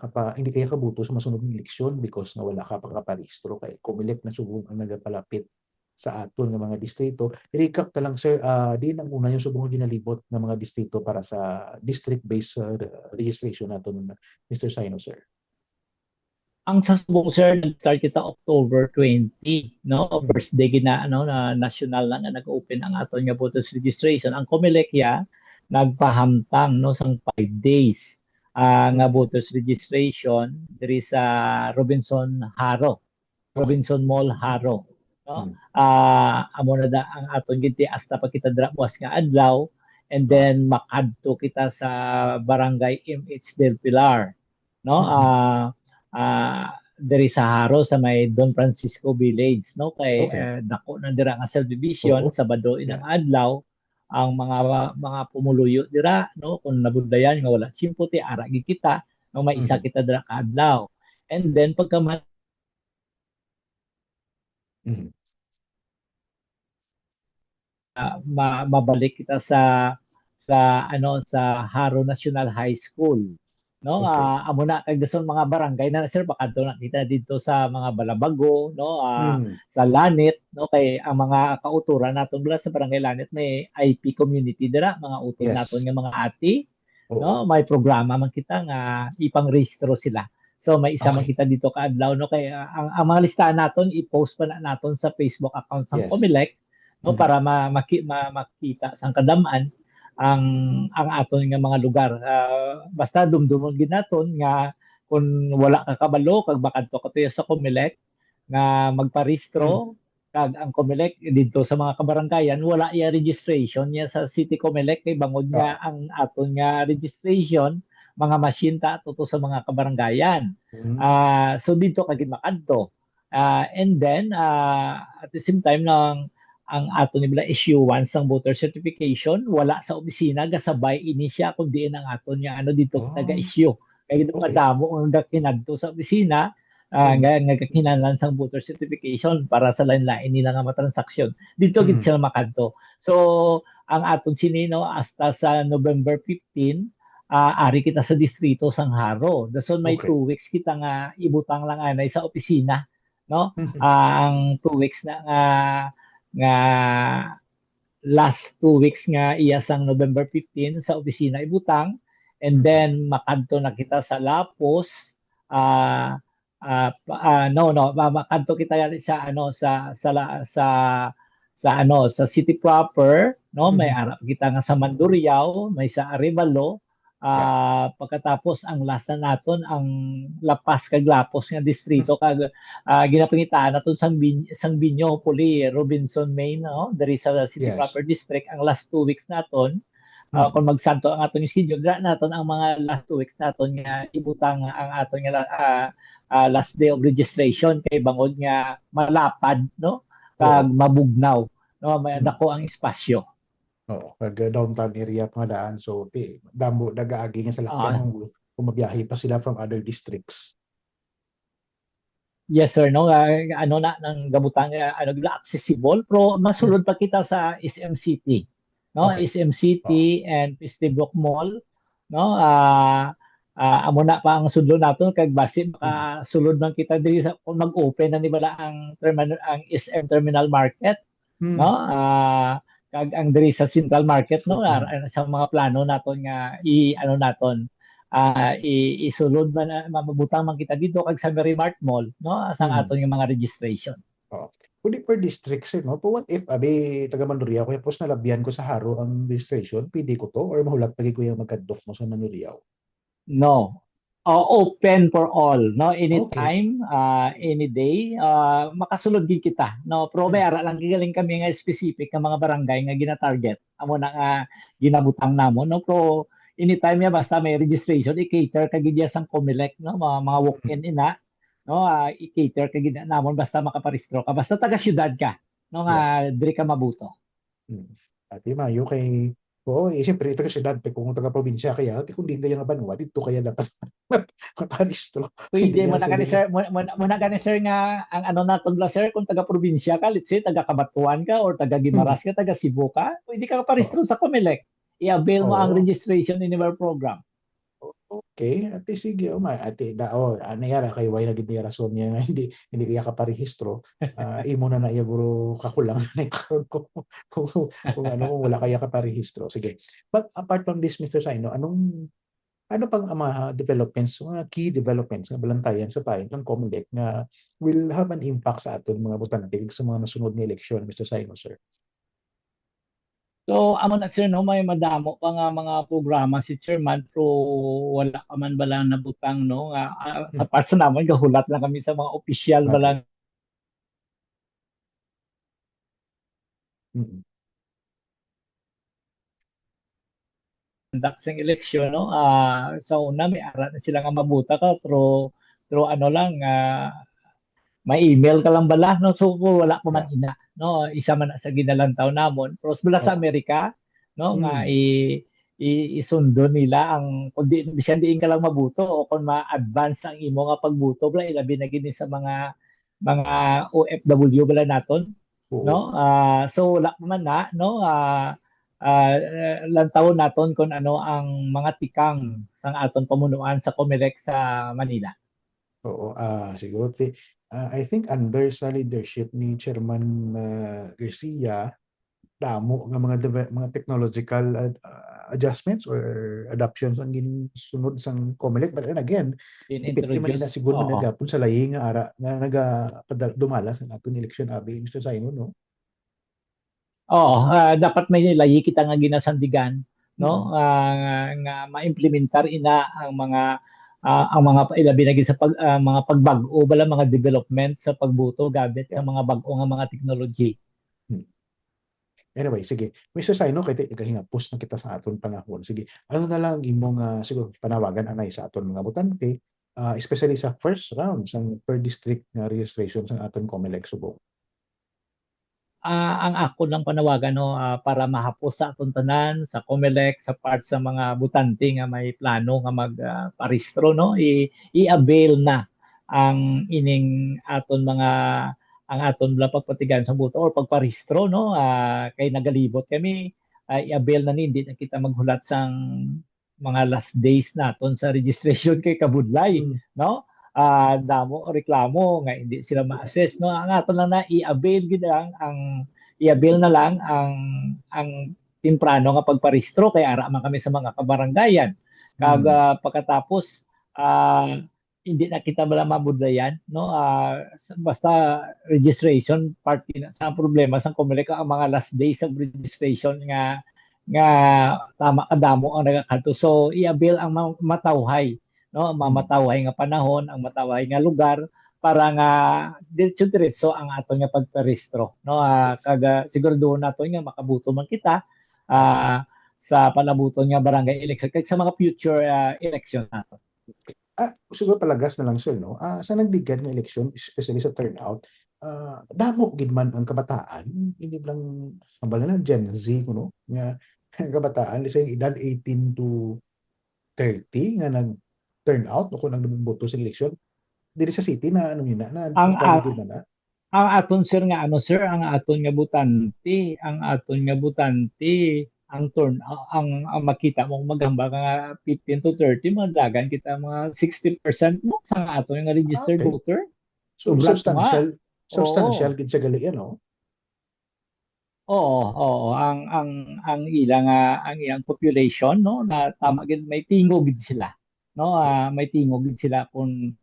kabuto sa masunod ng eleksyon because nga wala ka pa kaparehistro kay COMELEC na subong ang nagapalapit sa aton nga mga distrito. Recap ta lang sir, di nang una yung subong ginalibot ng mga distrito para sa district-based registration naton Mr. Sino sir. Ang sa Subong sir nag-start kita October 20 no Mm. first day gina ano na national na nga nag-open ang aton nga voters registration ang COMELEC ya nagpahamtang no sang 5 days nga Mm. voters registration diri sa Robinson Haro Okay. Robinson Mall Haro no Mm. amo na da ang aton giti hasta pa kita buwas nga adlaw and Ah. then makadto kita sa barangay MH Del Pilar no Mm. diri sa Haro sa may Don Francisco Village no kay Okay. dako na dira nga subdivision Oo. Sabado Yeah. inang adlaw ang mga pumuluyo dira, no, kung nabudlayan nga wala chimputi ara gid kita no may isa Mhm. kita dira ka adlaw. And then pagka Mhm. mabalik kita sa Haro National High School, no, Okay. amo na kay gason mga barangay na sir baka na kita dito sa mga Balabago, no, Mm. sa Lanit, no, kay ang mga kauturan naton bala sa barangay Lanit may IP community dira mga utod naton Yes. nga mga ati, Oo. no, may programa man kita nga ipang-rehistro sila. So may isa man Okay. kita dito kaadlaw, no, kay ang mga listahan naton i-post pa na naton sa Facebook account sang Yes. Comelec, no, Mhm. para makita sang kadaman ang aton nga mga lugar. Basta dumdumon gid naton nga kung wala ka kabalo kag makadto ka tuyo sa Comelec nga Mm. magparehistro kag ang Comelec dito sa mga kabarangayan wala iya registration niya sa City Comelec kay bangod nga Oo. ang aton nga registration mga masinta tuto sa mga kabarangayan. Mm. So dito ka gid makadto. And then at the same time lang ang ato nila issuance ng voter certification wala sa opisina gasabay ini siya kung diin ang aton nga ano dito Oh, taga-issue kay dito okay. madamo ang kinadto sa opisina Mm. nga kinahanglan sang voter certification para sa lain-lain nila nga matransaksyon dito gid Mm. sila makadto. So ang atong sinino hasta sa November 15 ari kita sa distrito sang Haro. Dason may Okay. 2 weeks kita nga ibutang lang anay sa opisina, no? Mhm. Ang 2 weeks na nga last 2 weeks nga iya sang November 15 sa opisina ibutang, and Mhm. then makadto na kita sa Lapos. No, no, makadto kita sa ano sa city proper, no, may Mhm. arap kita nga sa Mandurriao, may sa Arevalo. Yeah. Pagkatapos ang last na naton ang Lapas kag Lapos nga distrito kag ginapangitaan naton sang Binyo Puli Robinson Main, no, dari sa City Yes. Proper District ang last 2 weeks naton. Mhm. Kung magsanto ang aton schedule dira naton ang mga last 2 weeks naton nga ibutang ang aton nga last day of registration kay bangod nga malapad, no, kag Oo. mabugnaw, no, may Mm. dako ang espasyo. Oo. Pag downtown area pa nga daan, so damo nagaagi nga sa lakyan Ah, kung mabiyahe pa sila from other districts. Yes sir, no, ano na ng gabutan nga ano gila accessible pero Mm. masulod pa kita sa SM City, no, Okay. SM Oo. City and Pistibrook Mall, no. Amo na pa ang sudlo naton kag base Mm. makasulod man kita diri sa kung mag-open na ni bala ang SM Terminal Market, no. Mm. Kag ang diri sa Central Market, no, Mm. sa mga plano naton nga ano naton isulod man mabutang man kita dito kag sa Mart Mall, no, asang Mm. aton nga mga registration. Oo. Kundi per district sir, no? Po what if taga Mandurriao ko tapos nalabihan ko sa Haro ang registration, pwede ko to or mahulat pagi ko yung magkadok mo sa Mandurriao? No. Open for all, no, Okay. anytime, any day, makasulod gid kita, no, pero may Mm. ara lang gigaling kami nga specific nga mga barangay nga gina-target amo na nga ginabutang namon, no, pero anytime ya basta may registration i-cater kag gid sang Comelec, no, mga Mm. walk-in ina, no, i-cater kag gid namon basta makaparehistro ka basta taga syudad ka, no, Yes. nga diri ka mabuto. Mm. At mayo kay oo, siyempre taga siyudad kung taga probinsya kaya kung di kaya nga banwa dito kaya dapat maparehistro. Pwede Hindi mo yan na sila. gani sir, mo na gani sir nga ang ano naton bla sir kung taga probinsya ka, let's say taga Cabanatuan ka or taga Mm. Guimaras ka, taga Cebu ka, pwede ka Oo. parehistro sa Comelec. I-avail mo ang Oo. registration in our program. Okay, ate sige, ate ano yara kay way na gid niya rason niya nga hindi kaya ka parehistro. Imo na iya buro kakulang na karon ko kung ano kung wala kaya ka parehistro. Sige. But apart from this, Mr. Saino, ano pang mga developments, mga key developments nga balantayan sa payon ng COMELEC nga will have an impact sa aton mga botante sa mga nasunod nga eleksyon, Mr. Saino, sir? So amo na sir, no, may madamo pa nga mga programa si chairman pero wala pa man bala nabutang, no, nga sa Hmm. parts namon gahulat lang kami sa mga opisyal bala Okay. Mm. conduct sa eleksyon, no. Sa una may ara na sila nga mabuta ka pero ano lang may email ka lang bala, no, so wala pa man Yeah. ina, no, isa man na sa ginalantaw namon pero bala sa Oo. Amerika no nga Mm. isundo nila ang kundi bisan diin ka lang mabuto o kung ma-advance ang imo nga pagbuto bala ilabi na gini sa mga OFW bala naton Oo. no so wala pa man na no lantaw naton kung ano ang mga tikang sang aton pamunuan sa COMELEC sa Manila. Oo, siguro I think under sa leadership ni Chairman Garcia, damo nga mga technological adjustments or adoptions ang ginsunod sang COMELEC. But then again, depende man ina Introduce. siguro man Oo. nagapon sa lahi nga ara nga dumalas ang aton election abi Mr. Simon, no? Oo, dapat may layi kita nga ginasandigan Mm. no nga maimplementar ina ang mga ilabi na gid sa mga pagbag-o bala mga development sa pagbuto gamit sa Yeah. mga bag-o nga mga technology. Hmm. Anyway, sige. Mr. Sino, kay post na kita sa aton panahon. Sige, ano na lang ang imong siguro panawagan anay sa aton mga botante, especially sa first round sa per district nga registration sa aton COMELEC Subo. Ang ako lang panawagan no para mahapos sa atong tanan sa COMELEC sa part sa mga butante nga may plano nga magparehistro no i-avail na ang ining aton mga ang aton lang pagpatigan sa buto or pagparehistro no kay nagalibot kami i-avail na ni hindi na kita maghulat sang mga last days naton sa registration kay kabudlay Mm. no damo reklamo nga hindi sila ma-assess no ang ato lang na i-avail gid lang ang i-avail na lang ang timprano nga pagparehistro kay ara man kami sa mga kabaranggayan kag Mm. pagkatapos ah, hindi na kita bala mabudlayan no basta registration party na sa problema sa COMELEC ang mga last days of registration nga tama kadamo ang nagakadto so i-avail ang matawhay no Mm. mamatawhay nga panahon ang matawhay nga lugar para nga diretso ang ato nga pagparehistro no Yes. kaga siguro nato nga makabuto man kita ah, sa panabuton nga barangay election kag sa mga future election nato. Siguro palagas na lang sir, no? Sa nagbigan ng eleksyon, especially sa turnout, damo gid man ang kabataan, hindi lang sambal na Gen Z kuno nga ang kabataan let's say edad 18 to 30 nga nag-turn out o kung nagboto sa eleksyon diri sa city na ano yun na ang valid yun na. ang aton sir nga ano sir ang aton nga butante ang turn ang makita mong maghamba nga 15 to 30 madagan kita mga 60% mo sa aton nga registered Okay. voter. So Sobra to nga. substantial Oo. gid sa gali ano. Oo, ang ilang ang ilang population no na Mm. tama gid may tingog gid sila. No, Yes. may tingog gid sila kung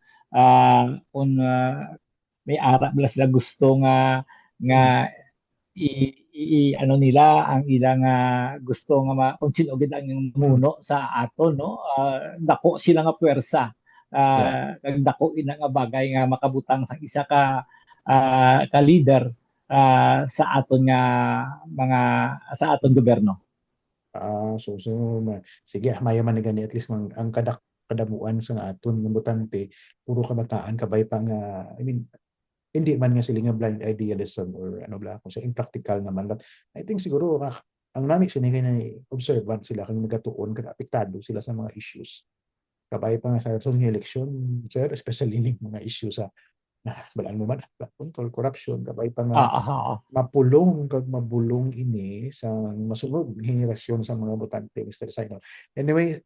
may ara bala sila gusto nga Mm. ano nila ang ilang gusto nga kung sino gid ang Mm. muno sa aton no dako sila nga puwersa Yeah. kag dako ina nga bagay nga makabutang sa isa ka leader sa aton nga mga sa aton gobyerno. Sige, mayaman na gani at least ang kadamuan sa aton ng botante puro kabataan kabay pa nga I mean hindi man nga sila nga blind idealism or ano bla kung sa impractical naman but I think siguro ang nami sini kay na observant sila kung nagatuon kag apektado sila sa mga issues kabay pa nga sa sunod nga eleksyon sir especially ning mga issue sa balaan mo man flood control corruption kabay pa nga Oo. mapulong kag mabulong ini sa masunod nga henerasyon sa mga botante Mr. Sino. Anyway,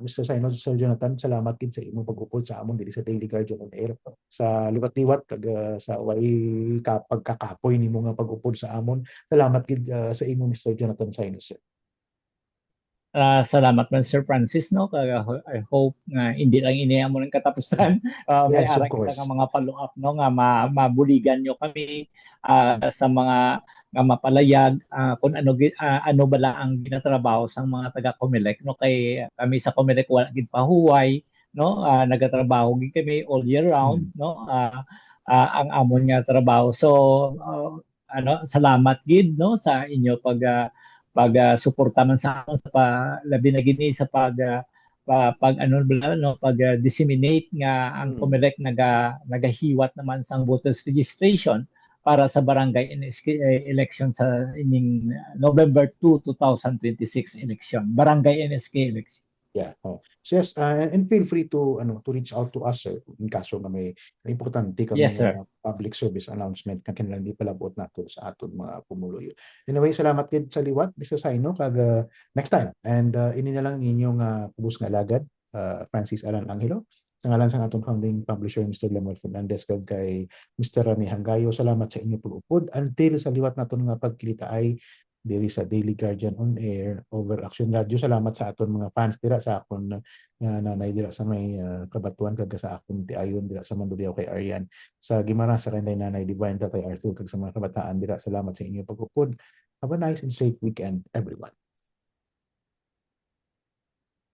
Mr. Sino, Sir Jonathan, salamat gid sa imong pag-upod sa amon diri sa Daily Guardian on Air sa liwat-liwat kag sa way pagkakapoy nimo nga pag-upod sa amon. Salamat gid sa imo Mr. Jonathan Sino, sir. Salamat man Sir Francis no kaya I hope nga hindi lang iniya mo ng katapusan may Yes, of ara kita nga course. mga follow up no nga mabuligan nyo kami sa mga nga mapalayag kung ano bala ang ginatrabaho sa mga taga Comelec no kay kami sa Comelec wala gid pahuway no nagatrabaho gid kami all year round Mm. no ang amon nga trabaho so ano salamat gid no sa inyo suporta man sa akin sa labi na gini sa pag ano bala no pag disseminate nga ang Mm. COMELEC nagahiwat naman sang voters registration para sa barangay election sa ining November 2, 2026 election, barangay NSK election. Yeah. Oh. So yes, and feel free to reach out to us in kaso na may importante kami Yes, sir. public service announcement na kinahanglan di palabot nato sa aton mga pumuluyo. Anyway, salamat gid sa liwat Mr. Saino kag next time. And ini na lang inyong kubos nga alagad Francis Alan Angelo. Sa ngalan sa atong founding publisher Mr. Lemuel Fernandez kag kay Mr. Rami Hanggayo, salamat sa inyo pag-upod until sa liwat naton nga pagkilita ay diri sa Daily Guardian on Air over Action Radio. Salamat sa aton mga fans dira sa akon nga nanay dira sa may Kabatuan kag sa akon ti ayon dira sa Mandurriao kay Arian, sa Gimara sa kanday nanay Divine Tatay Arthur kag sa mga kabataan dira. Salamat sa inyo pag-upod. Have a nice and safe weekend everyone.